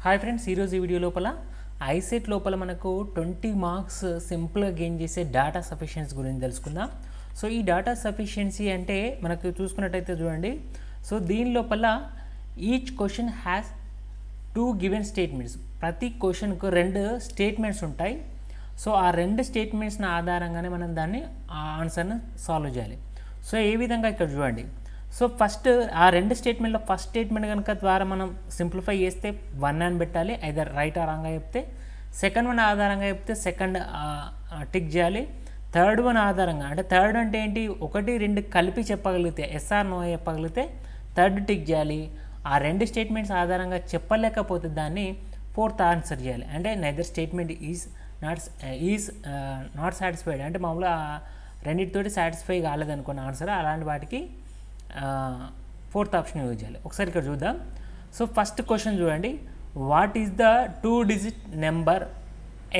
Hi friends, ఈరోజు ఈ video లోపల ఐసెట్ లోపల మనకు 20 మార్క్స్ సింపుల్గా గెయిన్ చేసే డేటా సఫిషియన్సీ గురించి తెలుసుకుందాం. సో ఈ డేటా సఫిషియన్సీ అంటే మనకు చూసుకున్నట్టయితే చూడండి, సో దీని లోపల each question has 2 given statements. ప్రతి క్వశ్చన్కు 2 స్టేట్మెంట్స్ ఉంటాయి. సో ఆ 2 స్టేట్మెంట్స్ని ఆధారంగానే మనం దాన్ని ఆన్సర్ని సాల్వ్ చేయాలి. సో ఏ విధంగా ఇక్కడ చూడండి, సో ఫస్ట్ ఆ 2 స్టేట్మెంట్లో ఫస్ట్ స్టేట్మెంట్ కనుక ద్వారా మనం సింప్లిఫై చేస్తే 1 అని పెట్టాలి, ఐదర్ రైట్ ఆర్ రాంగ్గా చెప్తే. సెకండ్ వన్ ఆధారంగా చెప్తే సెకండ్ టిక్ చేయాలి. థర్డ్ వన్ ఆధారంగా అంటే థర్డ్ అంటే ఏంటి, 1, 2 కలిపి చెప్పగలిగితే ఎస్ఆర్ నో చెప్పగలిగితే థర్డ్ టిక్ చేయాలి. ఆ 2 స్టేట్మెంట్స్ ఆధారంగా చెప్పలేకపోతే దాన్ని ఫోర్త్ ఆన్సర్ చేయాలి. అంటే neither statement is not satisfied అంటే మామూలుగా రెండింటితోటి సాటిస్ఫై కాలేదనుకున్న ఆన్సర్, అలాంటి వాటికి ఫోర్త్ ఆప్షన్ యూజ్ చేయాలి. ఒకసారి ఇక్కడ చూద్దాం. సో ఫస్ట్ క్వశ్చన్ చూడండి, what is the 2 digit number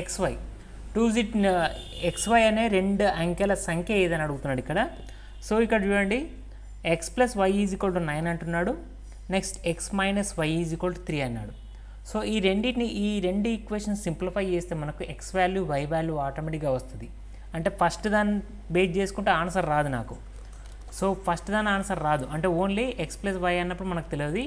XY? 2 digit XY అనే 2 అంకెల సంఖ్య ఏదని అడుగుతున్నాడు ఇక్కడ. సో ఇక్కడ చూడండి, x + y = 9 అంటున్నాడు. నెక్స్ట్ x - y = 3 అన్నాడు. సో ఈ 2 ఈక్వేషన్స్ సింప్లిఫై చేస్తే మనకు x వాల్యూ y వాల్యూ ఆటోమేటిక్గా వస్తుంది. అంటే ఫస్ట్ దాన్ని బేస్ చేసుకుంటే ఆన్సర్ రాదు నాకు. సో ఫస్ట్ దాని ఆన్సర్ రాదు, అంటే ఓన్లీ x + y అన్నప్పుడు మనకు తెలియదు,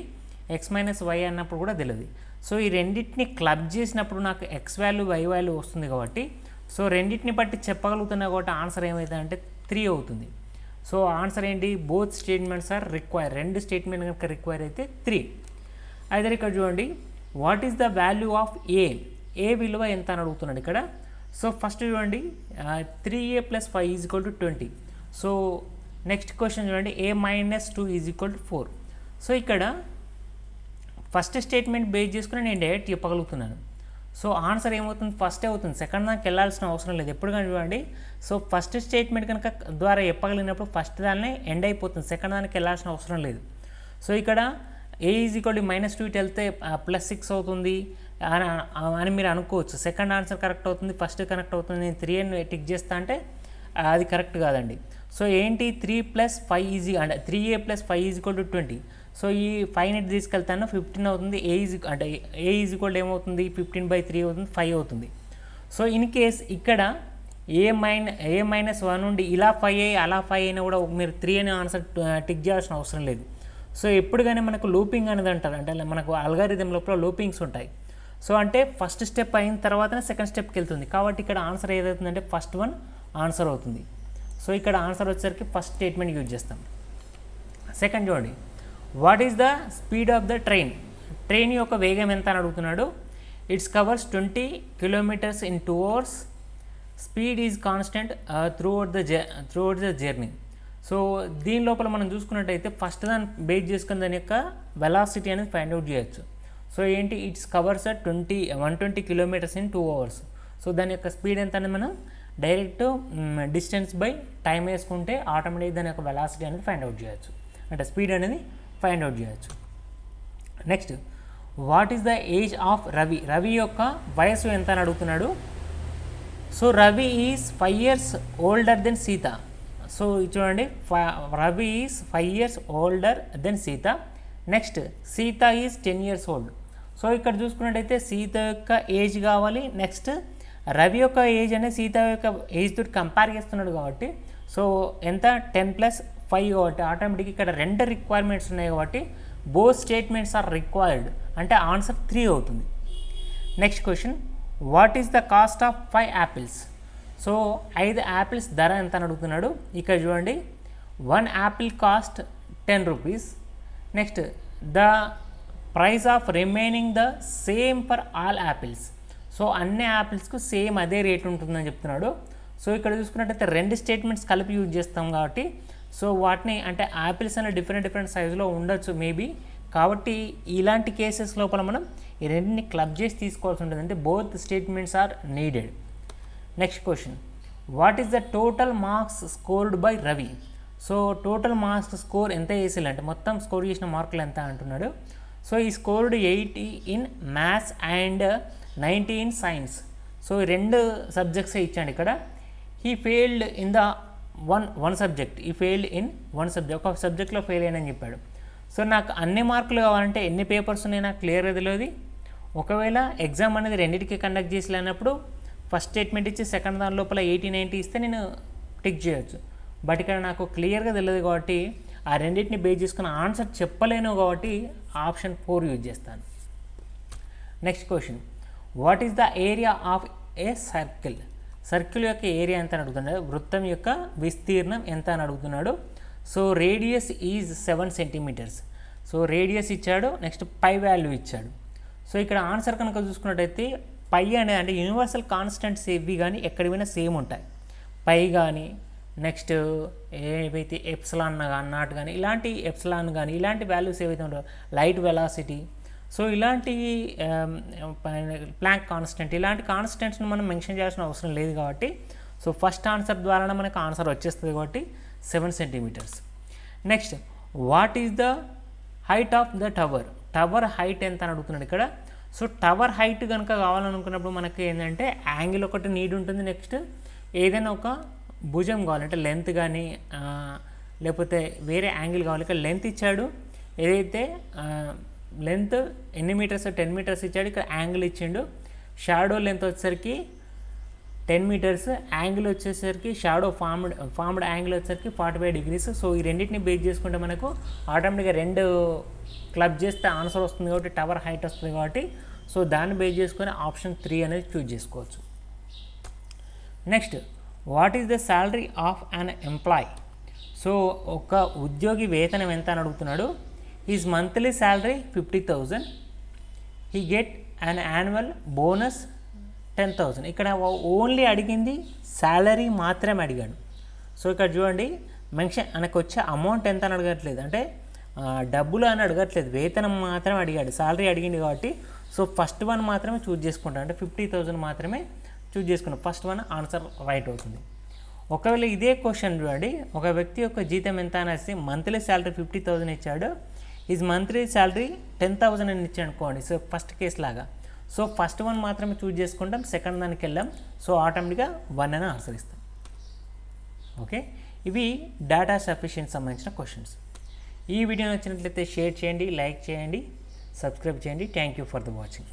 x - y అన్నప్పుడు కూడా తెలియదు. సో ఈ రెండింటిని క్లబ్ చేసినప్పుడు నాకు x వాల్యూ y వాల్యూ వస్తుంది కాబట్టి, సో రెండింటిని బట్టి చెప్పగలుగుతున్నా కాబట్టి ఆన్సర్ ఏమవుతుందంటే 3 అవుతుంది. సో ఆన్సర్ ఏంటి, both statements are require. 2 statement కనుక రిక్వైర్ అయితే 3. అయితే ఇక్కడ చూడండి, what is the value of A విలువ ఎంత అని అడుగుతున్నాడు ఇక్కడ. సో ఫస్ట్ చూడండి, 3a + 5 = 20. సో నెక్స్ట్ క్వశ్చన్ చూడండి, a - 2 = 4. సో ఇక్కడ ఫస్ట్ స్టేట్మెంట్ బేస్ చేసుకుని నేను డైరెక్ట్ చెప్పగలుగుతున్నాను. సో ఆన్సర్ ఏమవుతుంది, ఫస్టే అవుతుంది, సెకండ్ దానికి వెళ్ళాల్సిన అవసరం లేదు. ఎప్పుడు కానీ చూడండి, సో ఫస్ట్ స్టేట్మెంట్ కనుక ద్వారా చెప్పగలిగినప్పుడు ఫస్ట్ దాన్ని ఎండ్ అయిపోతుంది, సెకండ్ దానికి వెళ్ళాల్సిన అవసరం లేదు. సో ఇక్కడ a = -2 ఇటు వెళ్తే +6 అవుతుంది అని మీరు అనుకోవచ్చు. సెకండ్ ఆన్సర్ కరెక్ట్ అవుతుంది, ఫస్ట్ కరెక్ట్ అవుతుంది. నేను 3 అని టిక్ చేస్తా అంటే అది కరెక్ట్ కాదండి. సో ఏంటి, 3 + 5 అంటే 3a + 5 = 20. సో ఈ 5ని తీసుకెళ్తాను 15 అవుతుంది. a = ఏమవుతుంది, 15/3 అవుతుంది, 5 అవుతుంది. సో ఇన్ కేస్ ఇక్కడ a - 1 నుండి ఇలా 5 అలా 5 అయినా కూడా మీరు 3 అనే ఆన్సర్ టిక్ చేయాల్సిన అవసరం లేదు. సో ఎప్పుడు కానీ మనకు లూపింగ్ అనేది అంటారు, అంటే మనకు అల్గారిథం లోపల లూపింగ్స్ ఉంటాయి. సో అంటే ఫస్ట్ స్టెప్ అయిన తర్వాతనే సెకండ్ స్టెప్కి వెళ్తుంది. కాబట్టి ఇక్కడ ఆన్సర్ ఏదవుతుందంటే ఫస్ట్ వన్ ఆన్సర్ అవుతుంది. సో ఇక్కడ ఆన్సర్ వచ్చేసరికి ఫస్ట్ స్టేట్మెంట్ యూజ్ చేస్తాం. సెకండ్ చూడండి, what is the speed of the train యొక్క వేగం ఎంత అని అడుగుతున్నాడు. It's covers 20 kilometers in 2 hours. Speed is constant throughout the journey. So దీని లోపల మనం చూసుకున్నట్టయితే ఫస్ట్ దాన్ని బేస్ చేసుకుని దాని యొక్క వెలాసిటీ అనేది ఫైండ్ అవుట్ చేయొచ్చు. సో ఏంటి, it's covers 120 kilometers in 2 hours. So దాని యొక్క స్పీడ్ ఎంత అనేది మనం డైరెక్ట్ డిస్టెన్స్ బై టైం వేసుకుంటే ఆటోమేటిక్ దాని యొక్క వెలాసిటీ అనేది ఫైండ్ అవుట్ చేయొచ్చు, అంటే స్పీడ్ అనేది ఫైండ్ అవుట్ చేయొచ్చు. Next, what is the age of Ravi యొక్క వయసు ఎంత అని అడుగుతున్నాడు. So Ravi is 5 years older than Sita. So చూడండి, Ravi is 5 years older than Sita. Next, Sita is 10 years old. So ఇక్కడ చూసుకున్నట్టయితే సీత యొక్క ఏజ్ కావాలి, నెక్స్ట్ రవి యొక్క ఏజ్ అనేది సీత యొక్క ఏజ్ తోటి కంపేర్ చేస్తున్నాడు కాబట్టి సో ఎంత 10 + 5 కాబట్టి ఆటోమేటిక్ ఇక్కడ 2 రిక్వైర్మెంట్స్ ఉన్నాయి కాబట్టి బోత్ స్టేట్మెంట్స్ ఆర్ రిక్వైర్డ్, అంటే ఆన్సర్ 3 అవుతుంది. Next question, what is the cost of 5 apples? So 5 apples ధర ఎంత అని అడుగుతున్నాడు. ఇక్కడ చూడండి, 1 apple cost 10 rupees. Next, the price of remaining the same for all apples. So అన్ని యాపిల్స్కు సేమ్ అదే రేట్ ఉంటుందని చెప్తున్నాడు. సో ఇక్కడ చూసుకున్నట్టయితే 2 స్టేట్మెంట్స్ కలిపి యూజ్ చేస్తాం కాబట్టి సో వాటిని అంటే యాపిల్స్ అనే డిఫరెంట్ సైజులో ఉండొచ్చు మేబీ, కాబట్టి ఇలాంటి కేసెస్ లోపల మనం ఈ రెండింటిని క్లబ్ చేసి తీసుకోవాల్సి ఉంటుంది, అంటే both statements are needed. Next question, what is the total marks scored by Ravi? So total marks score ఎంత చేసేయాలంటే మొత్తం స్కోర్ చేసిన మార్కులు ఎంత అంటున్నాడు. సో ఈ scored 80 in maths and 90 in science. So 2 సబ్జెక్ట్సే ఇచ్చాడు ఇక్కడ. He failed in the one subject, ఈ ఫెయిల్డ్ ఇన్ 1 subject, ఒక సబ్జెక్ట్లో ఫెయిల్ అయ్యానని చెప్పాడు. సో నాకు అన్ని మార్కులు కావాలంటే ఎన్ని పేపర్స్ ఉన్నాయి నాకు క్లియర్గా తెలియదు. ఒకవేళ ఎగ్జామ్ అనేది రెండింటికి కండక్ట్ చేసినప్పుడు ఫస్ట్ స్టేట్మెంట్ ఇచ్చి సెకండ్ దాని లోపల 80-90 ఇస్తే నేను టిక్ చేయొచ్చు. బట్ ఇక్కడ నాకు క్లియర్గా తెలియదు కాబట్టి ఆ రెండింటిని బేస్ చేసుకుని ఆన్సర్ చెప్పలేను కాబట్టి ఆప్షన్ 4 యూజ్ చేస్తాను. Next question, what is the area of a circle? Circle యొక్క ఏరియా ఎంత అని అడుగుతున్నాడు, వృత్తం యొక్క విస్తీర్ణం ఎంత అని అడుగుతున్నాడు. So radius is 7 centimetres. So radius ఇచ్చాడు, నెక్స్ట్ పై వాల్యూ ఇచ్చాడు. సో ఇక్కడ ఆన్సర్ కనుక చూసుకున్నట్టయితే పై అనేది అంటే యూనివర్సల్ కాన్స్టెంట్స్ ఏవి కానీ ఎక్కడి పోయినా సేమ్ ఉంటాయి. పై కానీ నెక్స్ట్ ఏవైతే ఎప్సిలాన్ నాట్ కానీ ఇలాంటి ఎప్సిలాన్ కానీ ఇలాంటి వాల్యూస్ ఏవైతే ఉంటాయో, లైట్ వెలాసిటీ, సో ఇలాంటి ప్లాంక్ కాన్స్టెంట్ ఇలాంటి కాన్స్టెంట్స్ని మనం మెన్షన్ చేయాల్సిన అవసరం లేదు కాబట్టి సో ఫస్ట్ ఆన్సర్ ద్వారానే మనకు ఆన్సర్ వచ్చేస్తుంది కాబట్టి 7 centimetres. Next, what is the height of the tower? Tower height ఎంత అని అడుగుతున్నాడు ఇక్కడ. సో టవర్ హైట్ కనుక కావాలనుకున్నప్పుడు మనకి ఏంటంటే యాంగిల్ ఒకటి నీడ్ ఉంటుంది. నెక్స్ట్ ఏదైనా ఒక భుజం కావాలంటే లెంత్ కానీ లేకపోతే వేరే యాంగిల్ కావాలి. ఇక్కడ లెంత్ ఇచ్చాడు, ఏదైతే లెంత్ ఎన్ని మీటర్స్ 10 మీటర్స్ ఇచ్చాడు. ఇక్కడ యాంగిల్ ఇచ్చిండు. షాడో లెంత్ వచ్చేసరికి 10 మీటర్స్, యాంగిల్ వచ్చేసరికి షాడో ఫార్మ్డ్ యాంగిల్ వచ్చేసరికి 45 డిగ్రీస్. సో ఈ రెండింటిని బేస్ చేసుకుంటే మనకు ఆటోమేటిక్గా 2 క్లబ్ చేస్తే ఆన్సర్ వస్తుంది కాబట్టి టవర్ హైట్ వస్తుంది కాబట్టి సో దాన్ని బేస్ చేసుకొని ఆప్షన్ 3 అనేది చూజ్ చేసుకోవచ్చు. Next, what is the salary of an employee? So ఒక ఉద్యోగి వేతనం ఎంత అని అడుగుతున్నాడు. His monthly salary 50,000. He get an annual bonus 10,000. ఇక్కడ ఓన్లీ అడిగింది శాలరీ మాత్రమే అడిగాడు. సో ఇక్కడ చూడండి, మెన్షన్ మనకు వచ్చే అమౌంట్ ఎంత అని అడగట్లేదు, అంటే డబ్బులు అని అడగట్లేదు, వేతనం మాత్రమే అడిగాడు. శాలరీ అడిగింది కాబట్టి సో ఫస్ట్ వన్ మాత్రమే చూజ్ చేసుకుంటాం, అంటే 50,000 మాత్రమే చూజ్ చేసుకున్నాం. ఫస్ట్ వన్ ఆన్సర్ రైట్ అవుతుంది. ఒకవేళ ఇదే క్వశ్చన్ చూడండి, ఒక వ్యక్తి యొక్క జీతం ఎంత అనేసి మంత్లీ శాలరీ 50,000 ఇచ్చాడు, ఈజ్ మంత్లీ శాలరీ 10,000 అని ఇచ్చాడు అనుకోండి. సో ఫస్ట్ కేసు లాగా సో ఫస్ట్ వన్ మాత్రమే చూజ్ చేసుకుంటాం, సెకండ్ దానికి వెళ్ళాం. సో ఆటోమేటిక్గా 1 అని ఆన్సర్ ఇస్తాం. ఓకే, ఇవి డేటా సఫిషియెంట్ సంబంధించిన క్వశ్చన్స్. ఈ వీడియో నచ్చినట్లయితే షేర్ చేయండి, లైక్ చేయండి, సబ్స్క్రైబ్ చేయండి. Thank you for the watching.